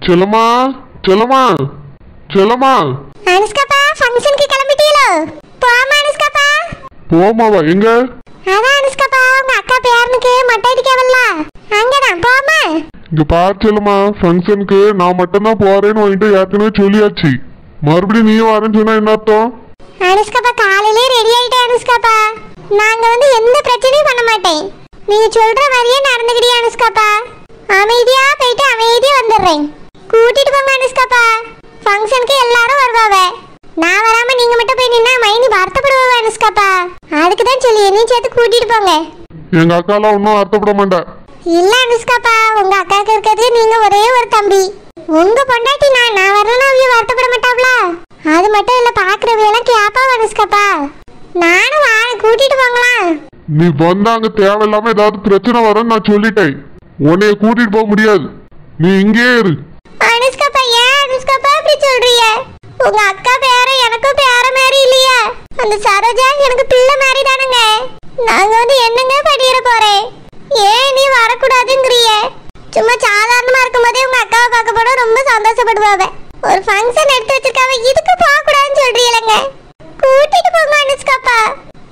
செல்லம்மா செல்லம்மா செல்லம்மா. அனுஷ்காப்பா ஃபங்க்ஷனுக்கு கிளம்பிட்டீங்களோ? போமா அனுஷ்காப்பா. போமாவா? எங்க? அதான் அனுஷ்காப்பா உங்க அக்கா பேரனுக்கு மட்டை அடிக்கவல்ல, அங்கதான் போமா. இங்க பாரு செல்லம்மா, ஃபங்க்ஷனுக்கு நான் மட்டும்தான் போறேன்னு வாங்கிட்டு ஏற்கனவே சொல்லியாச்சு. மறுபடியும் நீயும் வரேன்னு சொன்னா என்ன அர்த்தம்? அனுஷ்காப்பா காலையிலே ரெடி ஆயிட்டேன் அனுஷ்காப்பா. நாங்க எந்த பிரச்சனையும் பண்ண மாட்டேன். நீங்க சொல்ற மாதிரியே நடந்துக்கிட்டே அனுஷ்காப்பா. அமைதியா போயிட்டு அமைதியா வந்துடுறேன். கூட்டிட்டு போங்க அனுஷ்காப்பா. ஃபங்க்ஷனுக்கு எல்லாரும் வருவாவ. நான் வராம நீங்க மட்டும் போய் நின்னா மைனி வருத்தப்படுவா அனுஷ்காப்பா. அதுக்கு தான் சொல்லி நீ சேர்த்து கூட்டிட்டு போங்க. எங்க அக்காலாம் ஒன்றும் வருத்தப்பட மாட்டா. இல்ல அனுஷ்காப்பா, உங்க அக்காவுக்கு இருக்கிறது நீங்க ஒரே ஒரு தம்பி. உங்க பொண்டாட்டி நான் வரலன்னா அவங்க வருத்தப்பட மாட்டாங்களா? அது மட்டும் இல்ல, பாக்குறவையெல்லாம் கேப்பா அனுஷ்காப்பா. நானும் கூட்டிட்டு போங்களா? நீ வந்தா அங்க தேவையில்லாம ஏதாவது பிரச்சனை வரும்னு நான் சொல்லிட்டேன். உன்னைய கூட்டிட்டு போக முடியாது. நீ இங்கே இரு. அனுஷ்காப்பா ஏன் அனுஷ்காப்பா இப்படி சொல்றீங்க? உங்க அக்கா பேர எனக்கும் பேர மாதிரி இல்லையா? அந்த சரோஜா எனக்கு பிள்ளை மாதிரி தானுங்க. நாங்க என்னங்க பண்ணிட போறேன்? ஏன் நீ வரக்கூடாதுங்கிறிய? சும்மா சாதாரணமா இருக்கும்போதே உங்க அக்காவை பார்க்க போட ரொம்ப சந்தோஷப்படுவாங்க. ஒரு ஃபங்க்ஷன் எடுத்து வச்சிருக்காவ, இதுக்கு போக கூடாதுன்னு சொல்றீங்களங்க. கூட்டிட்டு போங்க அனுஷ்காப்பா.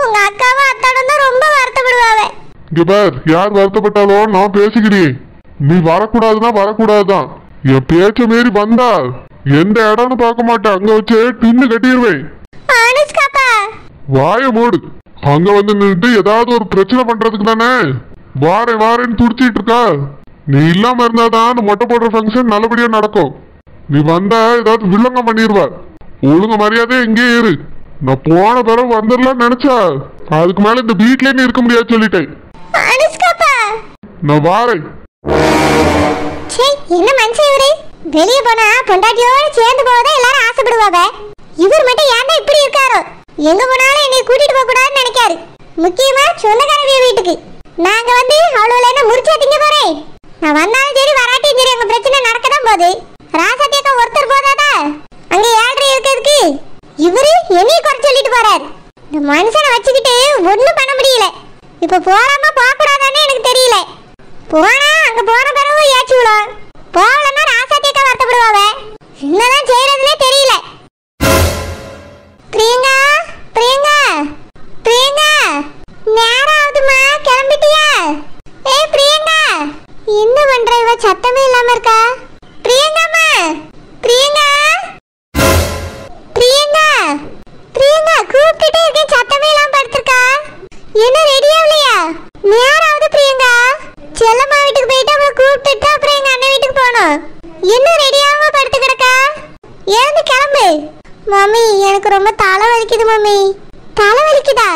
உங்க அக்காவும் அத்தானும் தான் ரொம்ப வருத்தப்படுவாங்க. இங்க பார், யார் வருத்தப்பட்டாலும் நான் பேசிக்கிறேன். நீ வரக்கூடாதுன்னா வரக்கூடாதுதான். என் பேச்ச மீறி வந்தா எந்த இடம்னு பார்க்க மாட்டேன், அங்க வச்சு பின்னு கட்டிடுவேன். அனுஷ்காப்பா வாய மூடு. அங்க வந்து நின்றுட்டு ஏதாவது ஒரு பிரச்சனை பண்றதுக்கு தானே வாரேன்னு துடிச்சிட்டு இருக்கா. நீ இல்லாம இருந்தாதான் அந்த மொட்டை போடுற ஃபங்க்ஷன் நல்லபடியா நடக்கும். நீ வந்தா ஏதாவது வில்லங்கம் பண்ணிடுவா. ஒழுங்கு மரியாதை எங்கே இரு. நான் போன பிறகு வந்துடலாம்னு நினைச்சா அதுக்கு மேல இந்த வீட்லயே நீ இருக்க முடியாது சொல்லிட்டேன். நான் வாரேன். என்ன மனுஷன் இவரு? வெளியே போனா பொண்டாட்டியோட சேர்ந்து போவதா எல்லாரும் ஆசைப்படுவாங்க. இவர் மட்டும் ஏன்டா இப்படி இருக்காரோ? எங்க போனாலும் என்னை கூட்டிட்டு போக கூடாதுன்னு நினைக்காரு. முக்கியமா சொந்தக்காரவிய வீட்டுக்கு நாங்க அவ்வளவு என்ன முறிச்சா திங்க போறேன். நான் வந்தாலும் சரி வராட்டியும் சரி அங்க பிரச்சனை நடக்கதான் போகுது. ராசாத்தியக்கா ஒருத்தர் போதாதா அங்க ஏழ்ரை இருக்கிறதுக்கு? இவரு என்னைய குறை சொல்லிட்டு போறாரு. இந்த மனுஷனை வச்சுக்கிட்டு ஒண்ணும் பண்ண முடியல. இப்ப போறாம போக கூடாதானே எனக்கு தெரியல. போனா அங்க போன பிறகு ஏச்சு விடும். போகலன்னா ராசாத்தியக்கா வருத்தப்படுவாவ. என்னதான் செய்யறதுன்னே தெரியல. பிரியங்கா பிரியங்கா பிரியங்கா, நேரம் ஆகுதுமா, கிளம்பிட்டியா? ஏய் பிரியங்கா, என்ன பண்ற? இவ சத்தமே இல்லாம இருக்கா? பிரியங்காமா, பிரியங்கா பிரியங்கா பிரியங்கா, கூப்பிட்டுட்டே இருக்கேன், சத்தமே இல்லாம படுத்திருக்கா. என்ன ரெடி ஆகலையா? நேரம் ஆகுது பிரியங்கா. செல்லம்மா வீட்டுக்கு போயிட்டு அவளை கூப்பிட்டுட்டு அப்புறம் எங்க அண்ணன் வீட்டுக்கு போகணும். என்ன ரெடி ஆகாம படுத்து கிடக்கா? எழுந்து கிளம்பு. மம்மி எனக்கு ரொம்ப தலை வலிக்குது மம்மி. தலை வலிக்குதா?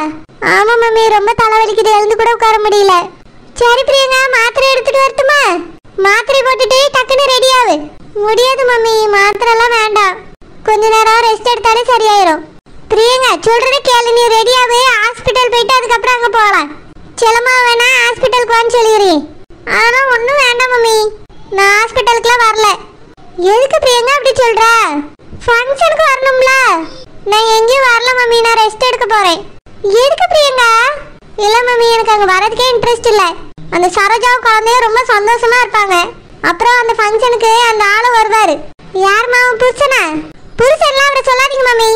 ஆமா மம்மி, ரொம்ப தலை வலிக்குது, எழுந்து கூட உட்கார முடியல. சரி பிரியங்கா, மாத்திரை எடுத்துட்டு வரட்டுமா? மாத்திரை போட்டுட்டு டக்குன்னு ரெடி ஆகு. முடியாது மம்மி, மாத்திரை எல்லாம் வேண்டாம். கொஞ்ச நேரம் ரெஸ்ட் எடுத்தாலே சரியாயிரும். பிரியங்கா சொல்றத கேளு, நீ ரெடி ஆகு. ஹாஸ்பிட்டல் போயிட்டு அதுக்கப்புறம் அங்க போகலாம். செல்லம்மா வேணா ஹாஸ்பிட்டலுக்கு வான்னு சொல்லிடுறேன். அதெல்லாம் ஒன்றும் வேண்டாம் மம்மி, நான் ஹாஸ்பிட்டலுக்குலாம் வரல. எதுக்கு பிரியங்கா அப்படி சொல்ற? ஃபங்க்ஷனுக்கு வரணும்ல. நான் எங்கேயும் வரல மம்மி, நான் ரெஸ்ட் எடுக்க போறேன். எதுக்கு பிரியங்கா? இல்ல மம்மி, எனக்கு அங்க வரதுக்கே இன்ட்ரெஸ்ட் இல்ல. அந்த சரோஜாவும் குழந்தையும் ரொம்ப சந்தோஷமா இருப்பாங்க. அப்புறம் அந்த ஃபங்க்ஷனுக்கு அந்த ஆளு வருவாரு. யார் மாவும்? புருஷனா? புருஷன்லாம் அவரை சொல்லாதீங்க மம்மி,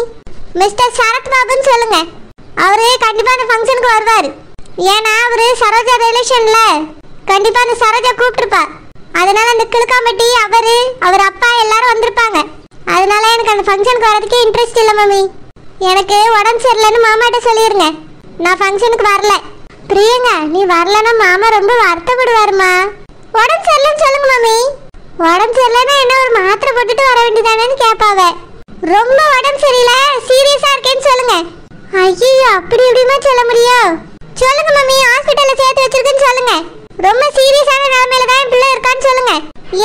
மிஸ்டர் சரத் பாபுன்னு சொல்லுங்க. அவரு கண்டிப்பா அந்த ஃபங்க்ஷனுக்கு வருவாரு. ஏன்னா அவரு சரோஜா ரிலேஷன்ல. கண்டிப்பா அந்த சரோஜா கூப்பிட்டுருப்பா. அதனால அந்த கிழக்காம்பட்டி அவர் அப்பா எல்லாரும் வந்திருப்பாங்க. அதனால எனக்கு அந்த ஃபங்க்ஷனுக்கு வரதுக்கே இன்ட்ரெஸ்ட் இல்லை மம்மி. எனக்கு உடம்பு சரியில்லைன்னு மாமாட்ட சொல்லிருங்க, நான் ஃபங்க்ஷனுக்கு வரல. பிரியங்கா நீ வரலன்னா மாமா ரொம்ப வருத்தப்படுவாருமா. உடம்பு சரியில்லைன்னு சொல்லுங்க மம்மி. உடம்பு சரியில்லைன்னா என்ன ஒரு மாத்திரை போட்டுட்டு வர வேண்டியதானேன்னு கேட்பாவ. ரொம்ப உடம்பு சரியில்லை, சீரியஸா இருக்கேன்னு சொல்லுங்க. ஐயோ அப்படி எப்படிமா சொல்ல முடியும்? சொல்லுங்க மம்மி, ஹாஸ்பிட்டல்ல சேர்த்து வச்சிருக்குன்னு சொல்லுங்க. ரொம்ப சீரியஸான நிலைமையில தான் பிள்ளை இருக்கான்னு சொல்லுங்க.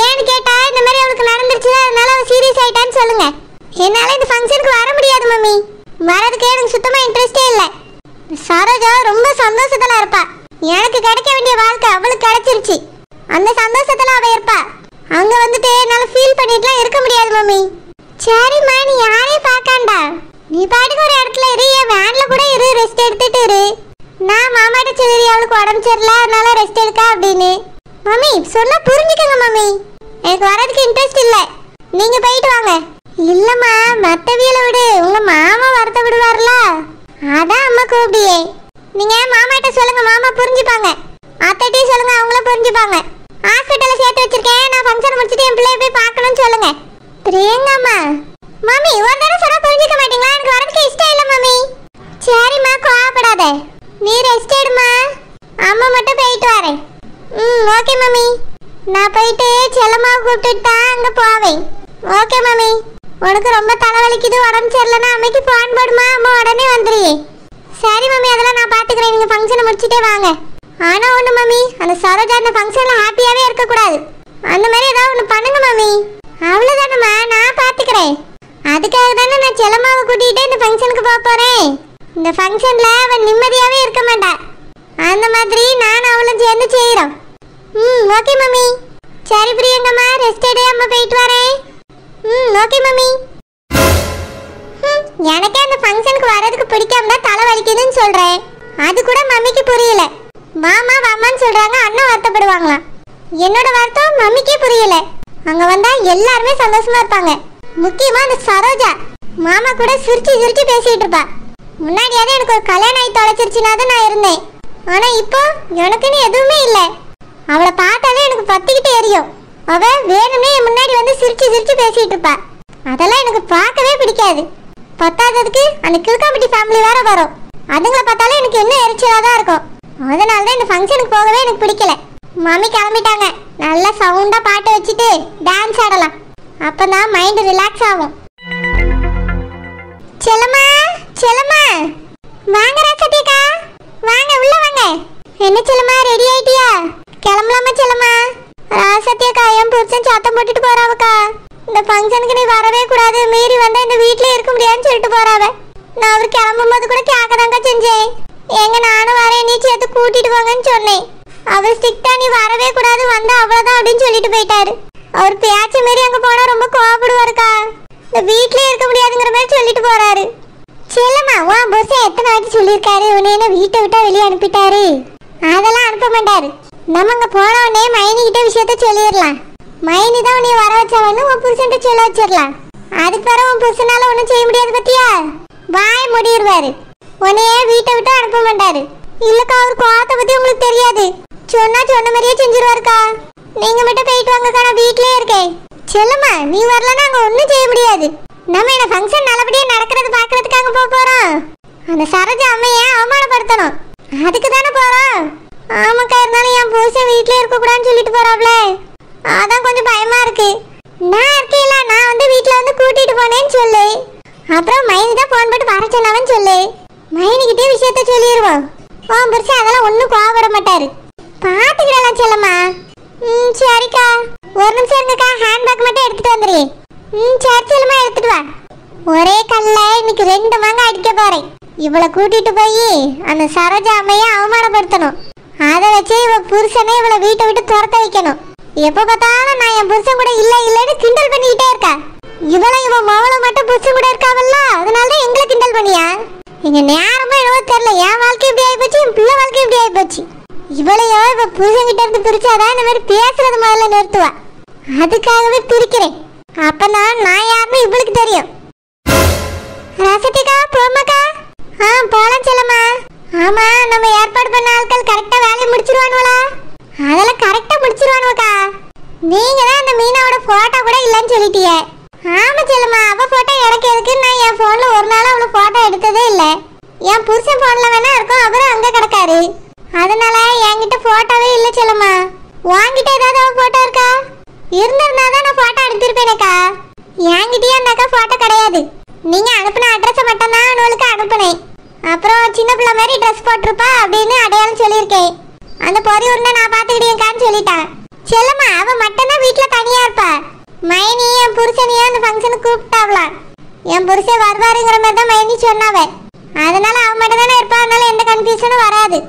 ஏன்னு கேட்டா இந்த மாதிரி அவளுக்கு நடந்துருச்சு, அதனால அவ சீரியஸ் ஆயிட்டான்னு சொல்லுங்க. என்னால இந்த ஃபங்க்ஷனுக்கு வர முடியாது மம்மி, வரதுக்கே எனக்கு சுத்தமா இன்ட்ரெஸ்டே இல்ல. சரோஜா ரொம்ப சந்தோஷத்துல இருப்பா. எனக்கு கிடைக்க வேண்டிய வாழ்க்கை அவளுக்கு கிடைச்சிருச்சு, அந்த சந்தோஷத்துல அவ இருப்பா. அங்க வந்துட்டு என்னால ஃபீல் பண்ணிட்டுலாம் இருக்க முடியாது மம்மி. சரிம்மா, நீ யாரையும் பார்க்காண்டா, நீ பாட்டுக்கு ஒரு இடத்துல இரு, என் வேன்ல கூட இரு, ரெஸ்ட் எடுத்துட்டு இரு. நான் மாமாட்ட சொல்லி அவளுக்கு உடம்பு சரியில்லை அதனால ரெஸ்ட் எடுக்கா அப்படின்னு. மம்மி சொன்னா புரிஞ்சுக்கங்க மம்மி. எனக்கு வரதுக்கு இன்ட்ரெஸ்ட் இல்ல. நீங்க போயிட்டு வாங்க. இல்லம்மா, மத்தவியல விடு. உங்க மாமா வருத்தப்படுவார்ல, அதான் அம்மா கூப்பிடியே. நீங்க மாமாட்ட சொல்லுங்க, மாமா புரிஞ்சுப்பாங்க. அத்தைட்டையும் சொல்லுங்க, அவங்களும் புரிஞ்சுப்பாங்க. ஹாஸ்பிட்டல்ல சேர்த்து வச்சிருக்கேன், நான் ஃபங்க்ஷன் முடிச்சிட்டு என் பிள்ளைய போய் பார்க்கணும்னு சொல்லுங்க. பிரியங்காம்மா, மாமி ஒரு தடவை சொன்னா புரிஞ்சுக்க மாட்டீங்களா? எனக்கு வரதுக்கு இஷ்டம் இல்ல மாமி. சரிம்மா, கோவப்படாத. நீ ரெஸ்ட் எடுமா. அம்மா மட்டும் போயிட்டு வரேன். ஓகே மாமி. நான் போயிட்டு செல்லம்மாவை கூப்பிட்டுட்டு தான் அங்க போவேன். ஓகே மாமி. உனக்கு ரொம்ப தலைவலிக்குது, உடம்பு சரியில்லைன்னா அம்மைக்கு ஃபோன் போடுமா, அம்மா உடனே வந்துடுயே. சரி மாமி, அதெல்லாம் நான் பார்த்துக்கிறேன். நீங்கள் ஃபங்க்ஷனை முடிச்சுட்டே வாங்க. ஆனால் ஒன்று மாமி, அந்த சரோஜா அந்த ஃபங்க்ஷனில் ஹாப்பியாகவே இருக்கக்கூடாது. அந்த மாதிரி ஏதாவது ஒன்று பண்ணுங்க மாமி. அவ்வளோதானம்மா, நான் பார்த்துக்கிறேன். அதுக்காக தானே நான் செல்லம்மாவை கூட்டிகிட்டே இந்த ஃபங்க்ஷனுக்கு போக போகிறேன். இந்த ஃபங்க்ஷனில் அவன் நிம்மதியாகவே இருக்க மாட்டா. அந்த மாதிரி நானும் அவளும் சேர்ந்து செய்கிறோம். ஓகே மாமி. சரி பிரியங்கம்மா, ரெஸ்ட் எடு, அம்மா போயிட்டு வரேன். ஓகே மாமி. எனக்கே அந்த ஃபங்க்ஷனுக்கு வரதுக்கு பிடிக்காம தான் தலை வலிக்குதுன்னு சொல்கிறேன். அது கூட மம்மிக்கு புரியல. மாமா வாமான்னு சொல்கிறாங்க, அண்ணா வருத்தப்படுவாங்களாம். என்னோட வருத்தம் மம்மிக்கே புரியல. அங்கே வந்தால் எல்லாருமே சந்தோஷமா இருப்பாங்க. முக்கியமாக அந்த சரோஜா மாமா கூட சிரிச்சு சிரிச்சு பேசிகிட்டு இருப்பா. முன்னாடியாவது எனக்கு ஒரு கல்யாணம் ஆகி தொலைச்சிருச்சுனா தான் நான் இருந்தேன். ஆனால் இப்போ எனக்குன்னு எதுவுமே இல்லை. அவளை பார்த்தாலே எனக்கு பத்திக்கிட்டு எரியும். அவள் வேணும்னே என் முன்னாடி வந்து சிரிச்சு சிரிச்சு பேசிகிட்டு இருப்பா. அதெல்லாம் எனக்கு பார்க்கவே பிடிக்காது. பத்தாததுக்கு அந்த கிழக்காம்பட்டி ஃபேமிலி வேற வரும். அதுங்களை பார்த்தாலே எனக்கு என்ன எரிச்சலாக தான் இருக்கும். அதனால தான் இந்த ஃபங்க்ஷனுக்கு போகவே எனக்கு பிடிக்கல. மம்மி கிளம்பிட்டாங்க. நல்லா சவுண்டாக பாட்டு வச்சுட்டு டான்ஸ் ஆடலாம். அப்போ தான் மைண்டு ரிலாக்ஸ் ஆகும். செல்லம்மா, செல்லம்மா, வாங்க ராசத்தியக்கா, வாங்க உள்ள வாங்க. என்ன செல்லம்மா, ரெடி ஆயிட்டியா? கிளம்பலாமா செல்லம்மா? ராசத்தியக்கா, என் புருஷன் சத்தம் போட்டுட்டு போறாவக்கா. இந்த ஃபங்க்ஷனுக்கு நீ வரவே கூடாது, மீறி வந்தா இந்த வீட்டிலே இருக்க முடியாதுன்னு சொல்லிட்டு போறாவ. நான் அவர் கிளம்பும் போது கூட கேட்கதாங்க செஞ்சேன். எங்க நானும் வரேன், நீ சேர்த்து கூட்டிட்டு போங்கன்னு சொன்னேன். அவர் ஸ்ட்ரிக்டா நீ வரவே கூடாது, வந்தா அவ்வளவுதான் அப்படின்னு சொல்லிட்டு போயிட்டாரு. அவர் பேச்ச மாரி அங்க போனா ரொம்ப கோவப்படுவாருக்கா. இந்த வீட்லயே இருக்க முடியாதுங்கிற மாதிரி சொல்லிட்டு போறாரு. செல்லம்மா, உன் புருஷன் எத்தனை வாட்டி சொல்லியிருக்காரு உன்னை என்ன வீட்டை விட்டா வெளியே அனுப்பிட்டாரு? அதெல்லாம் அனுப்ப மாட்டாரு. நம்ம அங்க போன உடனே மைனி கிட்ட விஷயத்த சொல்லிடலாம். மைனி தான் உன்னை வர வச்சாவன்னு உன் புருஷன்ட்ட சொல்ல வச்சிடலாம். அதுக்கு பிறகு உன் புருஷனால ஒன்றும் செய்ய முடியாது பத்தியா? வாய் முடிடுவாரு. உன்னையே வீட்டை விட்டு அனுப்ப மாட்டாரு. இல்லக்கா, அவர் கோவத்தை பத்தி உங்களுக்கு தெரியாது. சொன்னா சொன்ன மாதிரியே செஞ்சிருவாருக்கா. நீங்க மட்டும் போயிட்டு வாங்கக்கா, நான் வீட்லயே இருக்கேன். செல்லம்மா, நீ வரலன்னா அங்க ஒன்றும் செய்ய முடியாது. நம்ம என்ன ஃபங்க்ஷன் நல்லபடியா நடக்கிறது பாக்குறதுக்கு அங்க போறோம். அந்த சரோஜா அம்மைய அவமானப்படுத்தணும், அதுக்கு தானே போறோம். ஆமாக்கா, இருந்தாலும் என் புருஷன் வீட்லயே இருக்க கூடாதுன்னு சொல்லிட்டு போறாப்ல. அதான் கொஞ்சம் பயமா இருக்கு. நான் இருக்கேன்ல, நான் வந்து வீட்டுல வந்து கூட்டிட்டு போனேன்னு சொல்லு. அப்புறம் மைனி தான் போன் போட்டு வர சொன்னாவன்னு சொல்லு. மைனிக்கிட்டே விஷயத்த சொல்லிடுவோம். உன் புருஷன் அதெல்லாம் ஒன்றும் கோவப்பட மாட்டாரு. பாத்துக்கிடலாம் செல்லம்மா. சரிக்கா, ஒரு நிமிஷம் இருங்கக்கா, ஹேண்ட்பேக் மட்டும் எடுத்துட்டு வந்துடுறேன். சரி செல்லம்மா, எடுத்துட்டு வா. ஒரே கல்ல இன்னைக்கு 2 மாங்காய் அடிக்க போறேன். இவளை கூட்டிட்டு போய் அந்த சரோஜா அம்மைய அவமானப்படுத்தணும். அதை வச்சே இவ புருஷனே இவளை வீட்டை விட்டு துரத்த வைக்கணும். எப்ப பார்த்தாலும் நான் என் புருஷன் கூட இல்ல இல்லன்னு கிண்டல் பண்ணிக்கிட்டே இருக்கா. இவளை இவன் மவளை மட்டும் புருஷன் கூட இருக்காவல்ல, அதனாலதான் எங்களை கிண்டல் பண்ணியா? எங்க நேரமா என்னவோ தெரியல, என் வாழ்க்கை இப்படி ஆயிப்போச்சு, என் பிள்ளை வாழ்க்கை இப்படி ஆயிப்போச்சு. இவளையோ இப்ப புருஷன் கிட்ட இருந்து பிரிச்சாதான் இந்த மாதிரி பேசுறது முதல்ல நிறுத்துவா. அதுக்காகவே பிரிக்கிறேன். அப்பதான் நான் யாருன்னு இவளுக்கு தெரியும். ராசத்திக்கா, போமாக்கா? போலாம் செல்லம்மா. ஆமா, நம்ம ஏற்பாடு பண்ண ஆட்கள் கரெக்டா வேலையை முடிச்சிருவானுவலா? அதெல்லாம் கரெக்டா முடிச்சிருவானுவக்கா. நீங்க தான் அந்த மீனாவோட போட்டோ கூட இல்லைன்னு சொல்லிட்டீங்க. ஆமா செல்லம்மா, அவ போட்டோ எனக்கு எதுக்கு? நான் என் போன்ல ஒரு நாள் அவளை போட்டோ எடுத்ததே இல்லை. என் புருஷன் போன்ல வேணா இருக்கும், அவரும் அங்க கிடக்காரு. அதனால என்கிட்ட போட்டோவே இல்லை செல்லம்மா. வாங்கிட்ட ஏதாவது அவ போட்டோ இருக்கா? இருந்திருந்தாதான் நான் போட்டோ எடுத்திருப்பேனேக்கா. என்கிட்டயே அந்தாக்கா போட்டோ கிடையாது. நீங்க அனுப்பின அட்ரஸை மட்டும் தான் அவளுக்கு அனுப்புனேன். அப்புறம் சின்ன பிள்ளை மாதிரி ட்ரெஸ் போட்டிருப்பா அப்படின்னு அடையாளம் சொல்லியிருக்கேன். அந்த பொறி உருண்டை நான் பார்த்துக்கிட்டேன்கான்னு சொல்லிட்டான். செல்லம்மா, அவ மட்டும் தான் வீட்டுல தனியா இருப்பா. மைனி என் புருஷனையும் அந்த ஃபங்க்ஷனுக்கு கூப்பிட்டாவலாம். என் புருஷன் வருவாருங்கிற மாதிரி தான் மைனி சொன்னாவே. அதனால அவ மட்டும் தானே இருப்பா. அதனால எந்த கன்ஃபியூஷனும் வராது.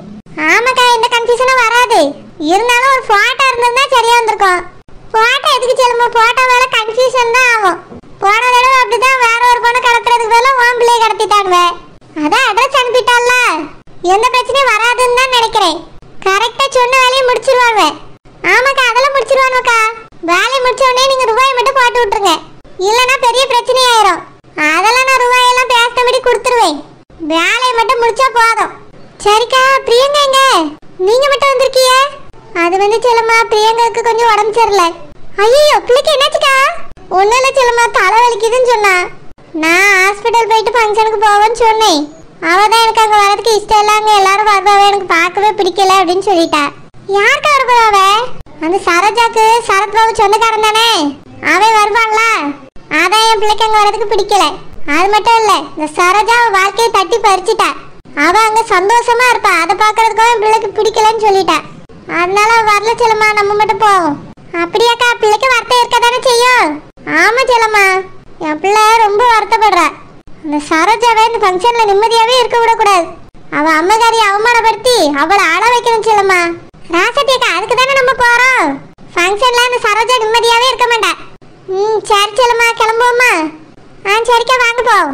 ஆமாக்கா, எந்த கன்ஃபியூஷனும் வராது. இருந்தாலும் ஒரு போட்டோ இருந்ததுன்னா சரியா வந்திருக்கும். போட்டோ எதுக்கு செல்லுமா? போட்டோ வேலை கன்ஃபியூஷன் தான் ஆகும். போன தடவை அப்படிதான் வேற ஒரு பொண்ணு கடத்துறதுக்கு பதிலா உன் பிள்ளையை கடத்திட்டானுவே. அதான் அட்ரஸ் அனுப்பிட்டால, எந்த பிரச்சனையும் வராதுன்னு தான் நினைக்கிறேன். கரெக்டா சொன்ன வேலையை முடிச்சிருவாங்க. ஆமாக்கா, அதெல்லாம் முடிச்சிருவானுக்கா. வேலையை முடிச்ச உடனே நீங்க ரூபாய் மட்டும் போட்டு விட்டுருங்க, இல்லைன்னா பெரிய பிரச்சனை ஆயிரும். அதெல்லாம் நான் ரூபாயெல்லாம் பேசினபடி கொடுத்துருவேன். வேலையை மட்டும் முடிச்சா போதும். சரிக்கா, பிரியங்கா எங்க? நீங்க மட்டும் வந்திருக்கீங்க? அது வந்து செல்லம்மா, பிரியங்காவுக்கு கொஞ்சம் உடம்பு சரியில்லை. ஐயோ, பிள்ளைக்கு என்னாச்சுக்கா? ஒன்னும் இல்லை செல்லம்மா, தலை வலிக்குதுன்னு சொன்னா. நான் ஹாஸ்பிட்டல் போயிட்டு ஃபங்க்ஷனுக்கு போவேன்னு சொன்னேன். அவதான் எனக்கு அங்கே வரதுக்கு இஷ்டம் இல்லை, அங்கே எல்லாரும் வருவாவே, எனக்கு பார்க்கவே பிடிக்கல அப்படின்னு சொல்லிட்டா. யாருக்கா வருவாவ? அந்த சரோஜாக்கு சரத்பாபு சொந்தக்காரன் தானே, அவன் வருவான்ல. அதான் என் பிள்ளைக்கு அங்கே வரதுக்கு பிடிக்கல. அது மட்டும் இல்லை, இந்த சரோஜா வாழ்க்கையை தட்டி பறிச்சுட்டா. அவ அங்கே சந்தோஷமா இருப்பா, அதை பார்க்கறதுக்கும் என் பிள்ளைக்கு பிடிக்கலன்னு சொல்லிட்டா. அதனால வரல செல்லம்மா, நம்ம மட்டும் போவோம். அப்படியாக்கா? பிள்ளைக்கு வருத்தம் இருக்க தானே செய்யும். ஆமா செல்லம்மா, என் பிள்ளை ரொம்ப வருத்தப்படுறா. அந்த சரோஜாவை இந்த ஃபங்க்ஷன்ல நிம்மதியாவே இருக்க விடக்கூடாது. அவ அம்மகாரியை அவமானப்படுத்தி அவளை ஆள வைக்கணும் செல்லம்மா. ராசத்தி அக்கா, அதுக்கு தானே நம்ம போறோம். ஃபங்க்ஷன்ல அந்த சரோஜா நிம்மதியாவே இருக்க மாட்டா. சரி செல்லம்மா, கிளம்புவோமா? சரிக்கா, வாங்க போவோம்.